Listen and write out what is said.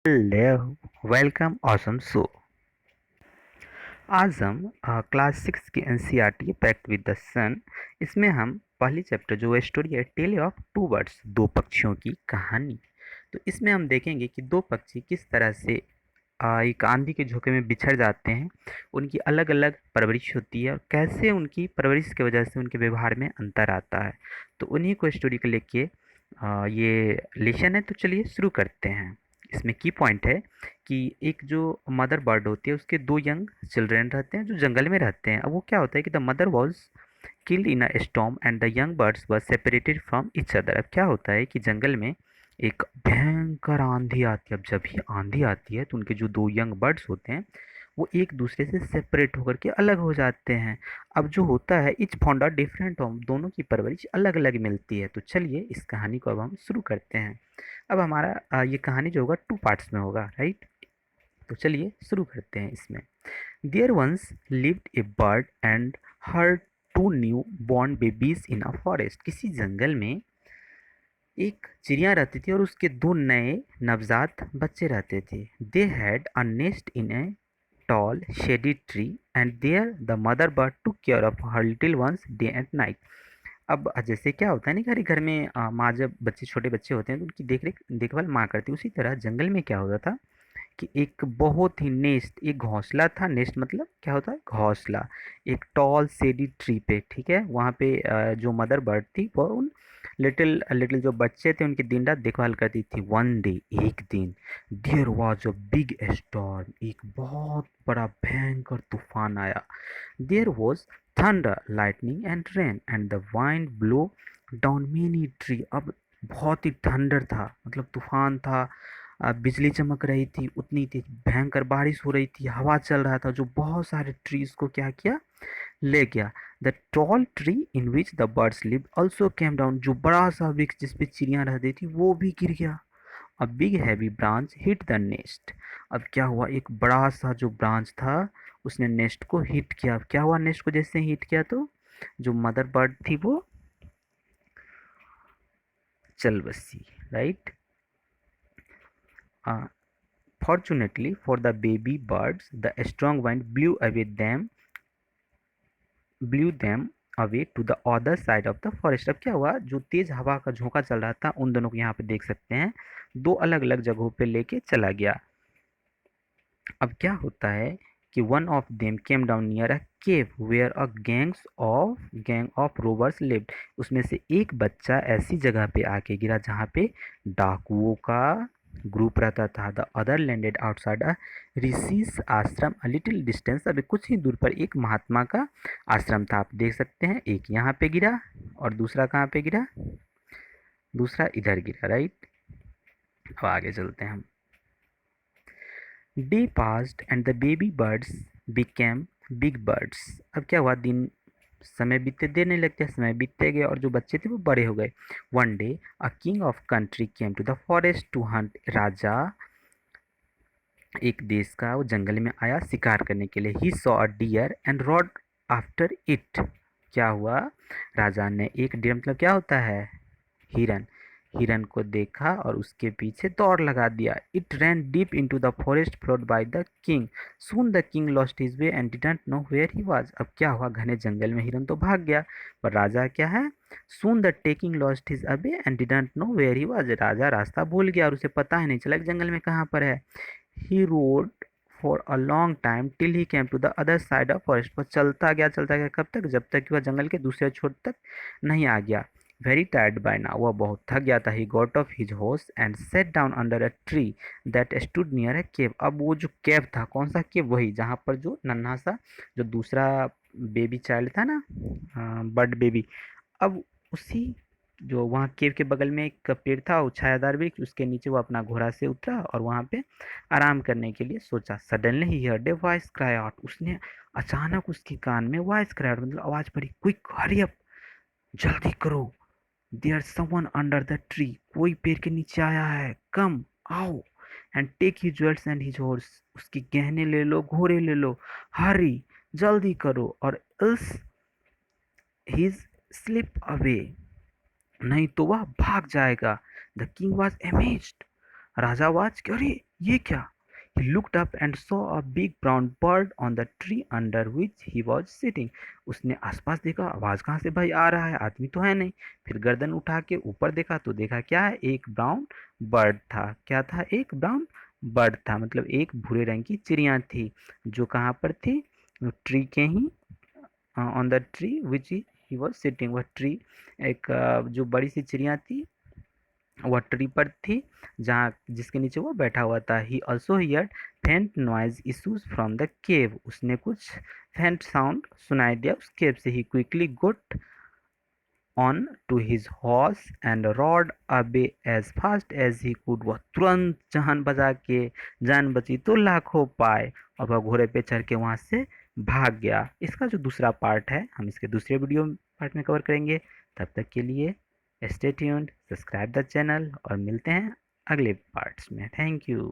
Hello, welcome awesome show। आज हम class 6 की एनसीईआरटी पैक्ट विद द सन। इसमें हम पहली चैप्टर जो स्टोरी है टेल ऑफ टू बर्ड्स, दो पक्षियों की कहानी। तो इसमें हम देखेंगे कि दो पक्षी किस तरह से एक आंधी के झोंके में बिछड़ जाते हैं। उनकी अलग अलग परवरिश होती है और कैसे उनकी परवरिश की वजह से उनके व्यवहार में अंतर आता है। तो उन्हीं को स्टोरी को लेके ये लेसन है। तो चलिए शुरू करते हैं। इसमें की पॉइंट है कि एक जो मदर बर्ड होती है उसके दो यंग चिल्ड्रन रहते हैं जो जंगल में रहते हैं। अब वो क्या होता है कि the mother was killed in a storm and the young birds were separated from each other. अब क्या होता है कि जंगल में एक भयंकर आंधी आती है। अब जब भी आंधी आती है तो उनके जो दो यंग बर्ड्स होते हैं वो एक दूसरे से सेपरेट होकर के अलग हो जाते हैं। अब जो होता है etch found a different home, दोनों की परवरिश अलग अलग मिलती है। तो चलिए इस कहानी को अब हम शुरू करते हैं। अब हमारा ये कहानी जो होगा टू पार्ट्स में होगा, राइट। तो चलिए शुरू करते हैं इसमें। There once lived a bird and her two new born babies in a forest. किसी जंगल में एक चिड़िया रहती थी और उसके दो नए नवजात बच्चे रहते थे। They had a nest in A tall shady tree and there the mother bird took care of her little ones day and night। अब जैसे क्या होता है ना कि हर घर में माँ जब बच्चे छोटे बच्चे होते हैं तो उनकी देखभाल माँ करती है। उसी तरह जंगल में क्या होता था कि एक बहुत ही नेस्ट, एक घोंसला था। नेस्ट मतलब क्या होता है? घोंसला। एक टॉल सेडी ट्री पे, ठीक है, वहाँ पे जो मदर बर्ड थी वो उन लिटिल लिटिल जो बच्चे थे उनकी दिन रात देखभाल करती थी। वन डे, एक दिन, there was a big storm, एक बहुत बड़ा भयंकर तूफान आया। There was thunder lightning and rain and the wind blow down many tree. अब बहुत ही थंडर था, मतलब तूफान था। बिजली चमक रही थी, उतनी तेज भयंकर बारिश हो रही थी, हवा चल रहा था जो बहुत सारे ट्रीज को क्या किया, ले गया। The tall tree in which the birds live also came down. जो बड़ा सा वृक्ष जिस पे चिड़िया रहती थी वो भी गिर गया। A big heavy branch hit the nest. अब क्या हुआ, एक बड़ा सा जो ब्रांच था उसने नेस्ट को हिट किया। अब क्या हुआ, नेस्ट को जैसे हिट किया तो जो मदर बर्ड थी वो चल बसी, right. Fortunately for the baby birds, the strong wind blew them away to the other side of the forest। अब क्या हुआ, जो तेज हवा का झोंका चल रहा था उन दोनों को यहाँ पे देख सकते हैं, दो अलग अलग जगहों पे लेके चला गया। अब क्या होता है कि one of them came down near a cave where a gang of rovers lived. उसमें से एक बच्चा ऐसी जगह पे आके गिरा जहाँ पे डाकुओं का ग्रुप रहता था। The other landed outside a rishi's ashram a little distance. अभी कुछ ही दूर पर एक महात्मा का आश्रम था, आप देख सकते हैं। एक यहाँ पे गिरा और दूसरा कहाँ पे गिरा, दूसरा इधर गिरा, राइट। अब आगे चलते हैं हम। Day passed and the baby birds became big birds. अब क्या हुआ, दिन समय बीतते देर नहीं लगते, समय बीतते गए और जो बच्चे थे वो बड़े हो गए। One day a king of country came to the forest to hunt. राजा एक देश का वो जंगल में आया शिकार करने के लिए। He saw a deer and rode after it. क्या हुआ, राजा ने एक डियर मतलब क्या होता है, हिरन, हिरन को देखा और उसके पीछे दौड़ लगा दिया। It ran deep into the forest followed by the king. Soon the king lost his way and didn't know where he was. अब क्या हुआ, घने जंगल में हिरन तो भाग गया पर राजा क्या है, soon the taking lost his away and didn't know where he was. राजा रास्ता भूल गया और उसे पता ही नहीं चला कि जंगल में कहाँ पर है। He rode for a long time till he came to the other side of forest. वो चलता गया कब तक, जब तक कि वह जंगल के दूसरे छोर तक नहीं आ गया। वेरी टायर्ड बाय नाउ, वह बहुत थक गया था। He got off his horse and set down under a tree that stood near a cave. अब वो जो केव था, कौन सा केव, वही जहाँ पर जो नन्हा सा जो दूसरा बेबी चाइल्ड था ना, बर्ड बेबी। अब उसी जो वहाँ केव के बगल में एक पेड़ था, वो छायादार वृक्ष, उसके नीचे वो अपना घोड़ा से उतरा और वहाँ पे आराम करने के लिए सोचा। Suddenly he heard a voice cry out. उसने अचानक उसके कान में वॉइस क्राई आउट मतलब आवाज पड़ी, क्विक हरी अप, जल्दी करो, there someone under the tree. कोई पेड़ के नीचे आया है, कम आओ and take his jewels and his horse. उसके गहने ले लो, घोड़े ले लो, हरी, जल्दी करो, और एल्स हिज स्लिप अवे, नहीं तो वह भाग जाएगा। The king was amazed. राजा आवाज कि अरे ये क्या। He looked up and saw a big brown bird on the tree under which he was sitting. उसने आसपास देखा, आवाज कहाँ से भाई आ रहा है, आदमी तो है नहीं। फिर गर्दन उठा के ऊपर देखा तो देखा क्या है, एक ब्राउन बर्ड था। क्या था, एक ब्राउन बर्ड था, मतलब एक भूरे रंग की चिड़िया थी जो कहाँ पर थी, ट्री के ही, on the tree which he was sitting. वह ट्री, एक जो बड़ी सी चिड़िया थी वह ट्री पर थी जहाँ जिसके नीचे वो बैठा हुआ था। He also heard faint noise issues from the cave. उसने कुछ फेंट साउंड सुनाई दिया उस केव से। He quickly got on to his horse and rode away as fast as he could. वह तुरंत जान बजा के, जान बची तो लाखों पाए, और वह घोड़े पे चढ़ के वहां से भाग गया। इसका जो दूसरा पार्ट है हम इसके दूसरे वीडियो पार्ट में कवर करेंगे। तब तक के लिए stay tuned, subscribe the channel और मिलते हैं अगले पार्ट्स में। Thank you.